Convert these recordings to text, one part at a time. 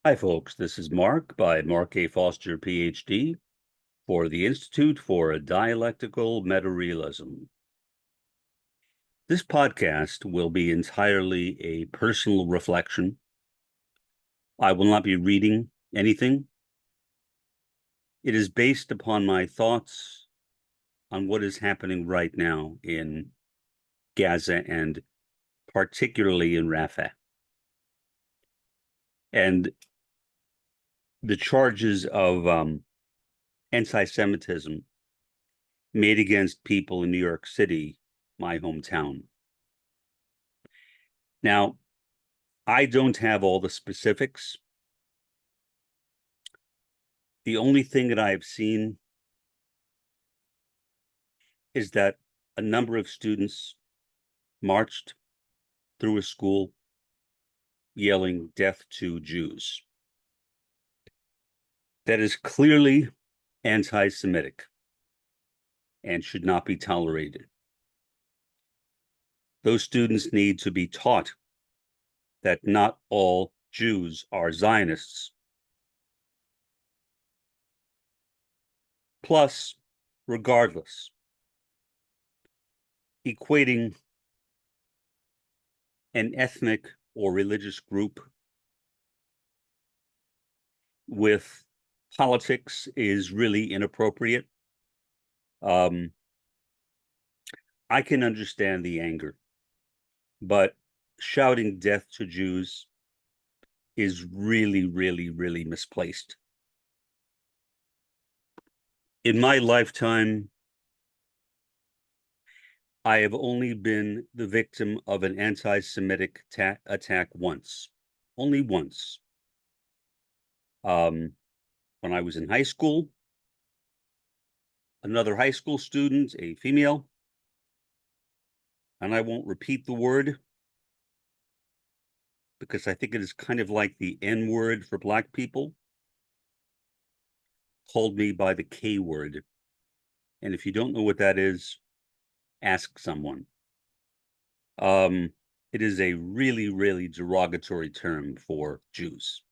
Hi, folks. This is Mark by Mark A. Foster, Ph.D. for the Institute for Dialectical Meta-Realism. This podcast will be entirely a personal reflection. I will not be reading anything. It is based upon my thoughts on what is happening right now in Gaza and particularly in Rafah. And the charges of anti-Semitism made against people in New York City, my hometown. Now, I don't have all the specifics. The only thing that I've seen is that a number of students marched through a school yelling "Death to Jews." That is clearly anti-Semitic and should not be tolerated. Those students need to be taught that not all Jews are Zionists. Plus, regardless, equating an ethnic or religious group with politics is really inappropriate. I can understand the anger, but shouting death to Jews is really, really, really misplaced. In my lifetime, I have only been the victim of an anti-Semitic attack once, only once. When I was in high school, another high school student, a female, and I won't repeat the word because I think it is kind of like the N word for Black people, called me by the K word. And if you don't know what that is, ask someone. It is a really, really derogatory term for Jews.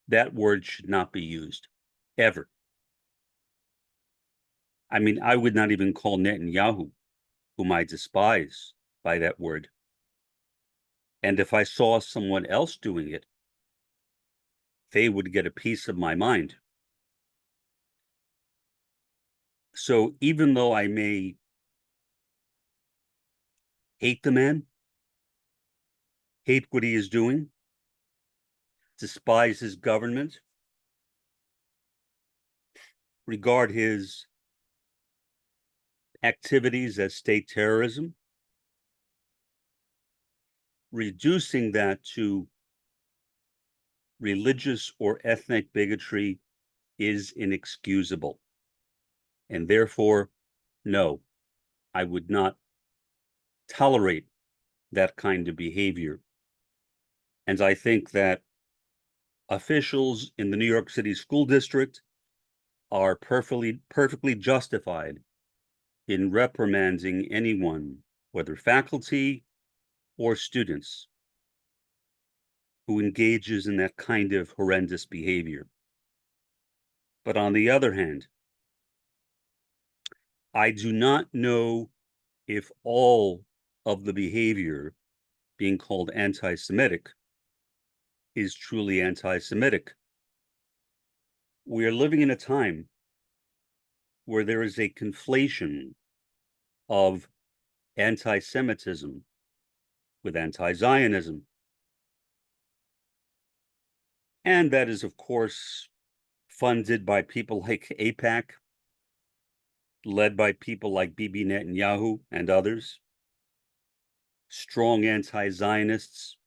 That word should not be used, ever. I mean, I would not even call Netanyahu, whom I despise, by that word. And if I saw someone else doing it, they would get a piece of my mind. So even though I may hate the man, hate what he is doing, despise his government, regard his activities as state terrorism, reducing that to religious or ethnic bigotry is inexcusable. And therefore, no, I would not tolerate that kind of behavior. And I think that officials in the New York City School District are perfectly justified in reprimanding anyone, whether faculty or students, who engages in that kind of horrendous behavior. But on the other hand, I do not know if all of the behavior being called anti-Semitic is truly anti-Semitic. We are living in a time where there is a conflation of anti-Semitism with anti-Zionism. And that is, of course, funded by people like AIPAC, led by people like Bibi Netanyahu and others, strong anti-Zionists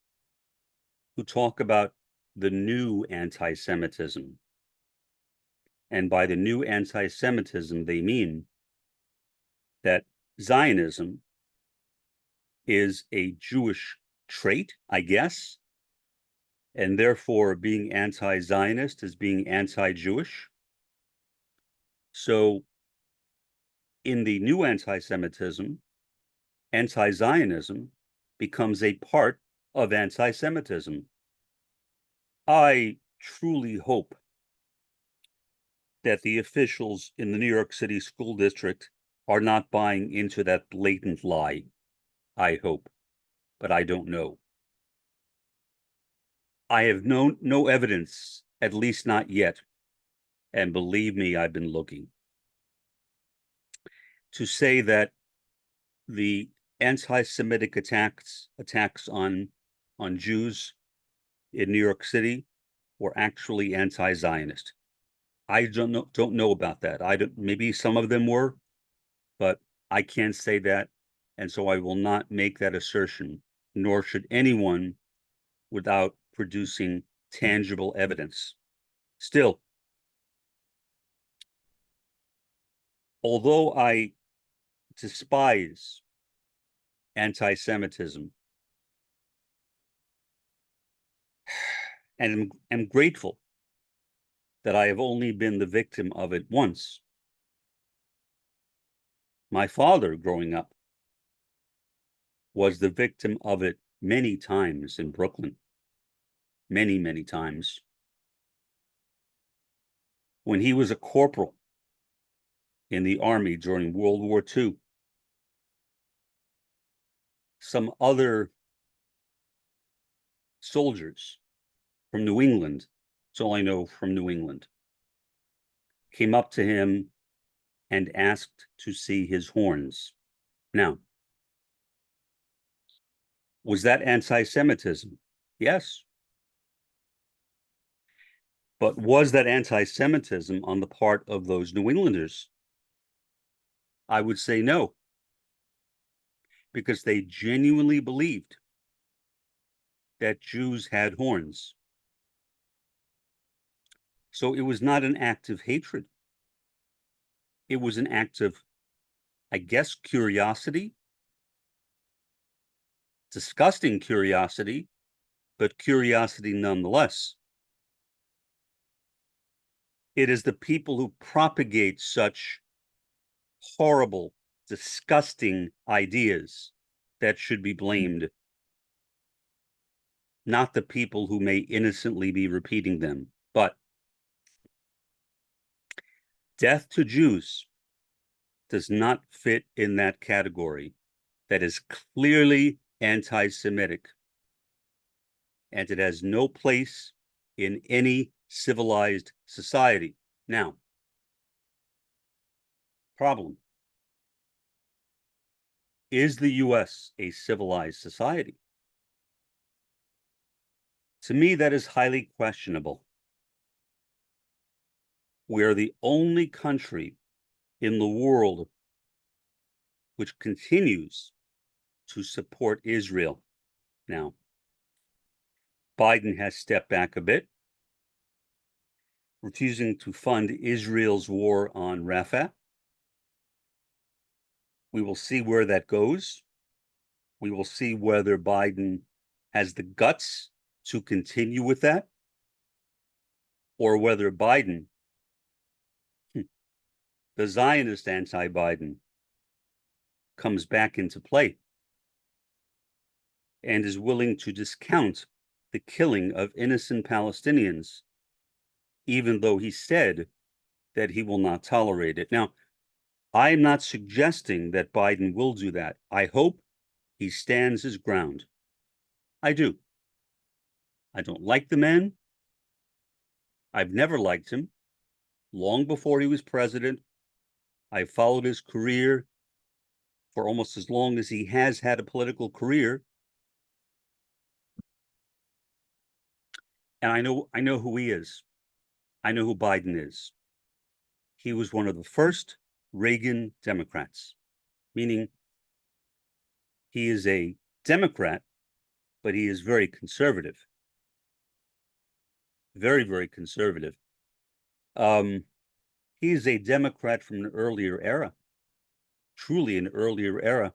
who talk about the new anti-Semitism. And by the new anti-Semitism, they mean that Zionism is a Jewish trait, I guess, and therefore being anti-Zionist is being anti-Jewish. So in the new anti-Semitism, anti-Zionism becomes a part of anti-Semitism. I truly hope that the officials in the New York City School District are not buying into that blatant lie. I hope, but I don't know. I have no evidence, at least not yet, and believe me, I've been looking, to say that the anti-Semitic attacks on Jews in New York City were actually anti-Zionist. I don't know about that. I don't, maybe some of them were, but I can't say that, and so I will not make that assertion, nor should anyone without producing tangible evidence. Still, although I despise anti-Semitism and am grateful that I have only been the victim of it once. My father, growing up, was the victim of it many times in Brooklyn. Many, many times. When he was a corporal in the Army during World War II, some other soldiers from New England, that's all I know from New England, came up to him and asked to see his horns. Now, was that anti-Semitism? Yes. But was that anti-Semitism on the part of those New Englanders? I would say no, because they genuinely believed that Jews had horns. So it was not an act of hatred. It was an act of, I guess, curiosity, disgusting curiosity, but curiosity nonetheless. It is the people who propagate such horrible, disgusting ideas that should be blamed, not the people who may innocently be repeating them. But death to Jews does not fit in that category. That is clearly anti-Semitic, and it has no place in any civilized society. Now, problem. Is the US a civilized society? To me, that is highly questionable. We are the only country in the world which continues to support Israel. Now, Biden has stepped back a bit, refusing to fund Israel's war on Rafah. We will see where that goes. We will see whether Biden has the guts to continue with that, or whether Biden, the Zionist anti-Biden, comes back into play and is willing to discount the killing of innocent Palestinians, even though he said that he will not tolerate it. Now, I'm not suggesting that Biden will do that. I hope he stands his ground. I do. I don't like the man. I've never liked him. Long before he was president, I followed his career for almost as long as he has had a political career. And I know who he is. I know who Biden is. He was one of the first Reagan Democrats, meaning he is a Democrat, but he is very conservative. Very, very conservative. He is a Democrat from an earlier era, truly an earlier era,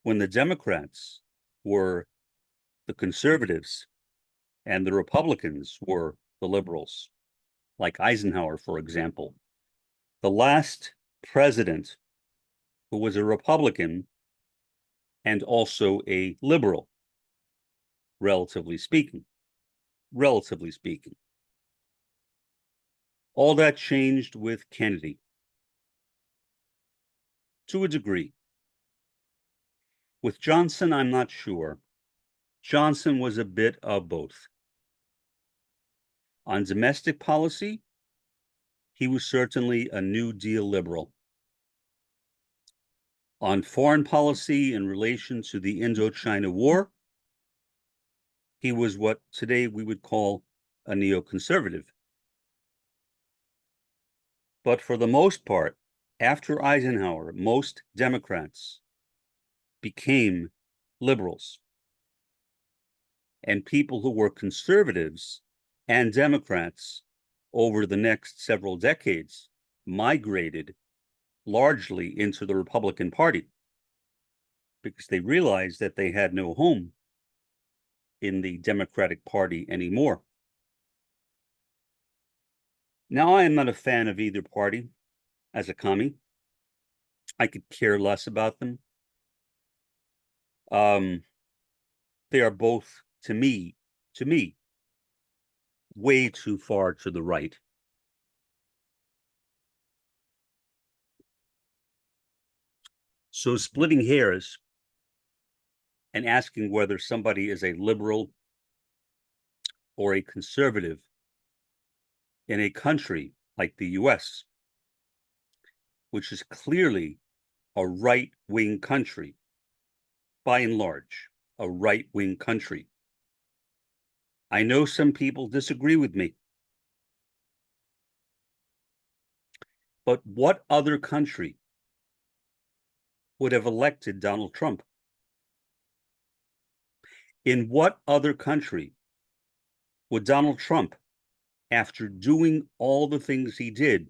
when the Democrats were the conservatives and the Republicans were the liberals, like Eisenhower, for example. The last president who was a Republican and also a liberal relatively speaking. Relatively speaking. All that changed with Kennedy, to a degree. With Johnson, I'm not sure. Johnson was a bit of both. On domestic policy, he was certainly a New Deal liberal. On foreign policy in relation to the Indochina War, he was what today we would call a neoconservative. But for the most part, after Eisenhower, most Democrats became liberals. And people who were conservatives and Democrats over the next several decades migrated largely into the Republican Party because they realized that they had no home in the Democratic Party anymore. Now, I am not a fan of either party as a commie. I could care less about them. They are both, to me, way too far to the right. So splitting hairs and asking whether somebody is a liberal or a conservative in a country like the US, which is clearly a right-wing country, by and large, a right-wing country. I know some people disagree with me, but what other country would have elected Donald Trump? In what other country would Donald Trump, after doing all the things he did,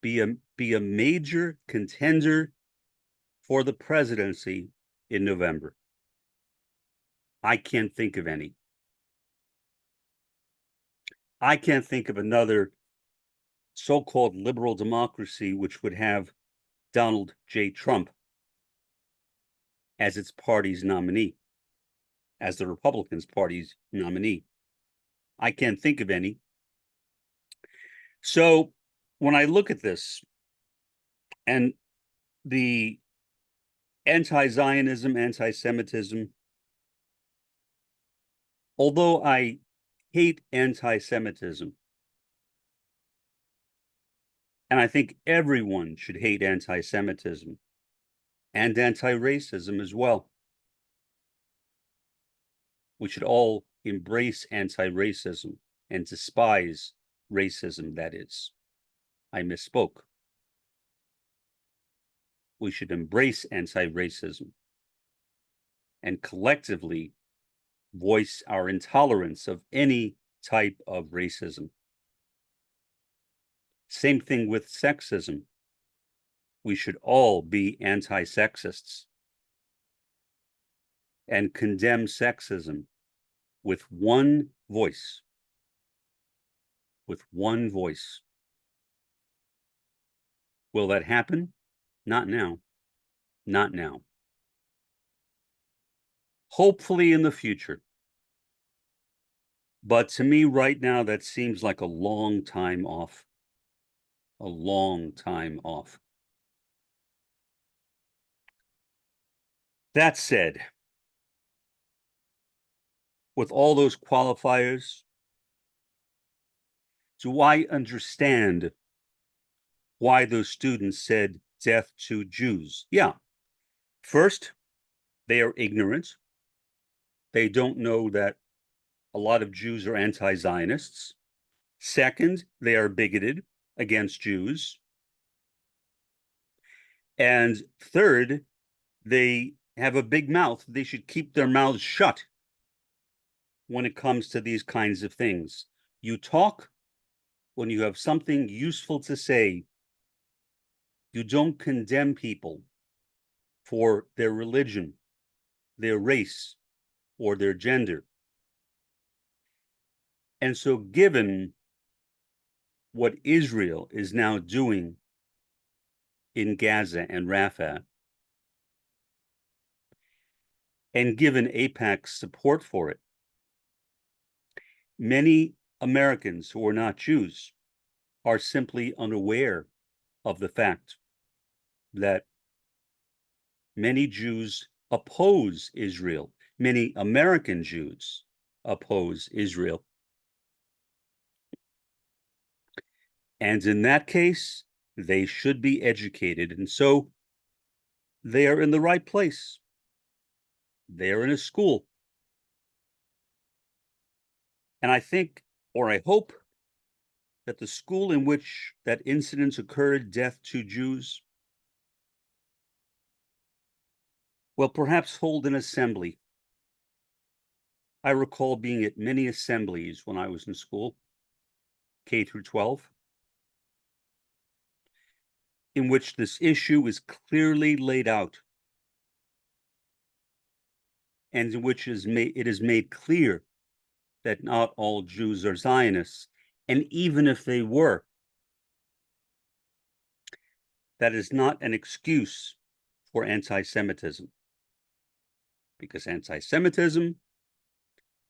be a major contender for the presidency in November? I can't think of any. I can't think of another so-called liberal democracy which would have Donald J. Trump as its party's nominee, as the Republicans' party's nominee. I can't think of any. So when I look at this and the anti-Zionism, anti-Semitism, although I hate anti-Semitism, and I think everyone should hate anti-Semitism and anti-racism as well. We should all embrace anti-racism and despise racism, that is. I misspoke. We should embrace anti-racism and collectively voice our intolerance of any type of racism. Same thing with sexism. We should all be anti-sexists and condemn sexism with one voice. With one voice. Will that happen? Not now. Not now. Hopefully in the future. But to me right now, that seems like a long time off. A long time off. That said, with all those qualifiers, do I understand why those students said death to Jews? Yeah. First, they are ignorant. They don't know that a lot of Jews are anti-Zionists. Second, they are bigoted against Jews. And third, they have a big mouth. They should keep their mouths shut when it comes to these kinds of things. You talk when you have something useful to say. You don't condemn people for their religion, their race, or their gender. And so given what Israel is now doing in Gaza and Rafah, and given AIPAC's support for it, many Americans who are not Jews are simply unaware of the fact that many Jews oppose Israel. Many American Jews oppose Israel. And in that case, they should be educated. And so they are in the right place. They are in a school. And I think, or I hope, that the school in which that incident occurred, death to Jews, will perhaps hold an assembly. I recall being at many assemblies when I was in school, K through 12, in which this issue is clearly laid out and in which it is made clear that not all Jews are Zionists. And even if they were, that is not an excuse for anti-Semitism, because anti-Semitism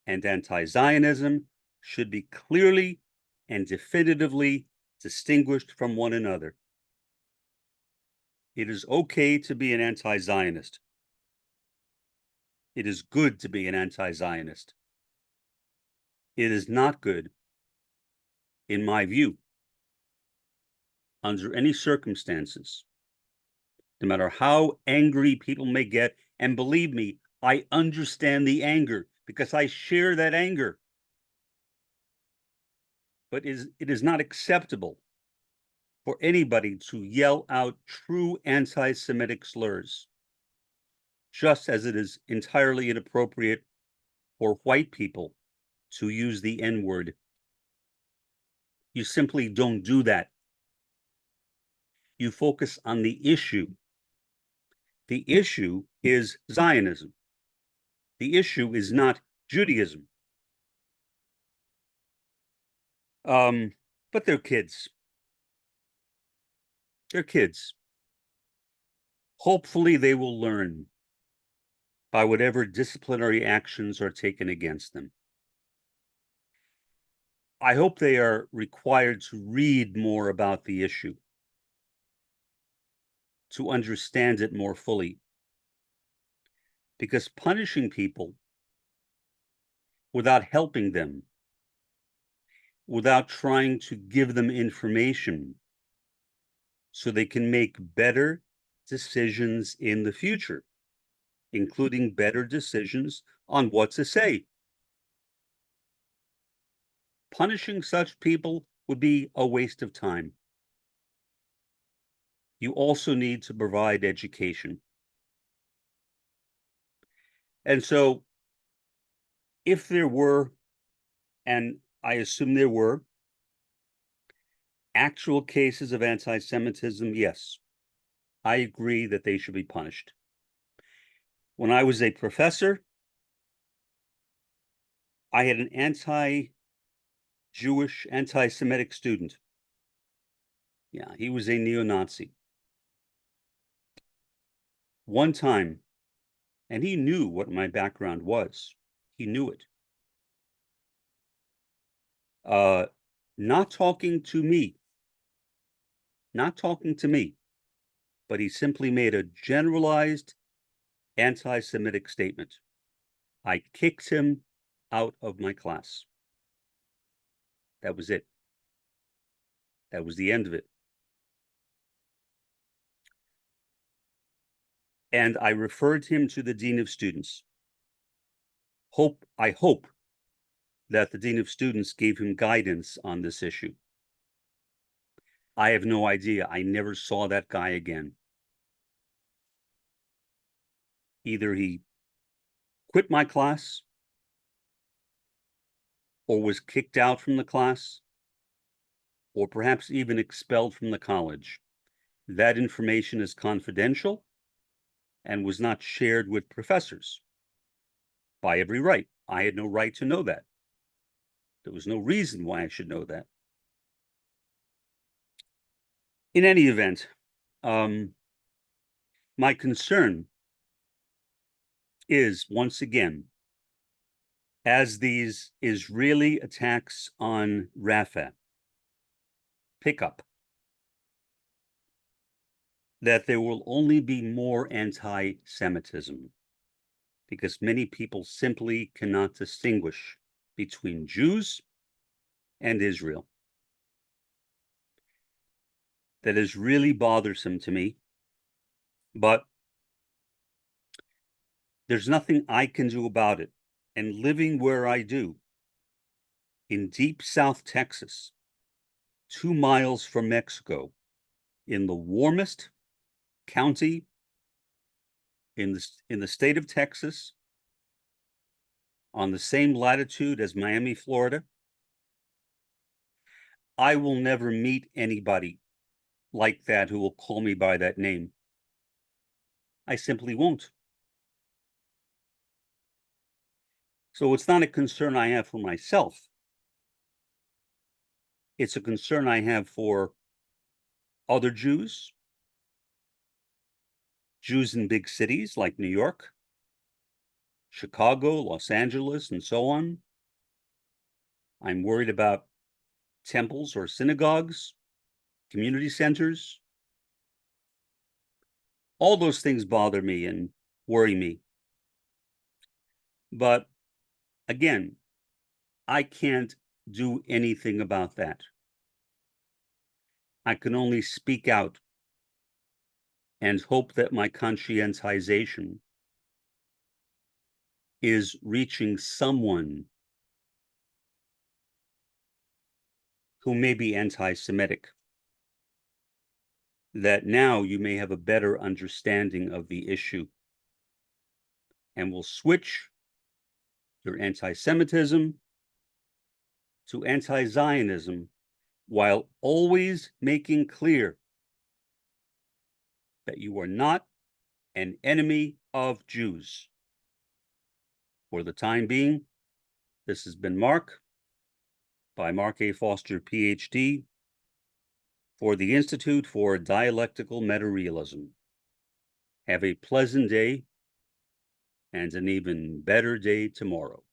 and anti-Zionism should be clearly and definitively distinguished from one another. It is okay to be an anti-Zionist. It is good to be an anti-Zionist. It is not good, in my view, under any circumstances, no matter how angry people may get, and believe me, I understand the anger because I share that anger. But it is not acceptable for anybody to yell out true anti-Semitic slurs, just as it is entirely inappropriate for white people to use the N-word. You simply don't do that. You focus on the issue. The issue is Zionism. The issue is not Judaism. But they're kids. They're kids. Hopefully they will learn by whatever disciplinary actions are taken against them. I hope they are required to read more about the issue, to understand it more fully, because punishing people without helping them, without trying to give them information so they can make better decisions in the future, including better decisions on what to say. Punishing such people would be a waste of time. You also need to provide education. And so, if there were, and I assume there were, actual cases of anti-Semitism, yes, I agree that they should be punished. When I was a professor, I had an anti-Jewish, anti-Semitic student. Yeah, he was a neo-Nazi. One time, and he knew what my background was. He knew it. Not talking to me, but he simply made a generalized anti-Semitic statement. I kicked him out of my class. That was it. That was the end of it. And I referred him to the dean of students. I hope that the dean of students gave him guidance on this issue. I have no idea. I never saw that guy again. Either he quit my class or was kicked out from the class, or perhaps even expelled from the college. That information is confidential and was not shared with professors by every right. I had no right to know that. There was no reason why I should know that. In any event, my concern is, once again, as these Israeli attacks on Rafah pick up, that there will only be more anti-Semitism, because many people simply cannot distinguish between Jews and Israel. That is really bothersome to me, but there's nothing I can do about it. And living where I do, in deep South Texas, 2 miles from Mexico, in the warmest county in the state of Texas, on the same latitude as Miami, Florida, I will never meet anybody like that who will call me by that name. I simply won't. So it's not a concern I have for myself. It's a concern I have for other Jews, Jews in big cities like New York, Chicago, Los Angeles, and so on. I'm worried about temples or synagogues, community centers. All those things bother me and worry me. But again, I can't do anything about that. I can only speak out and hope that my conscientization is reaching someone who may be anti-Semitic, that now you may have a better understanding of the issue and will switch your anti-Semitism to anti-Zionism, while always making clear that you are not an enemy of Jews. For the time being, this has been Mark, by Mark A. Foster, Ph.D., for the Institute for Dialectical Meta-Realism. Have a pleasant day and an even better day tomorrow.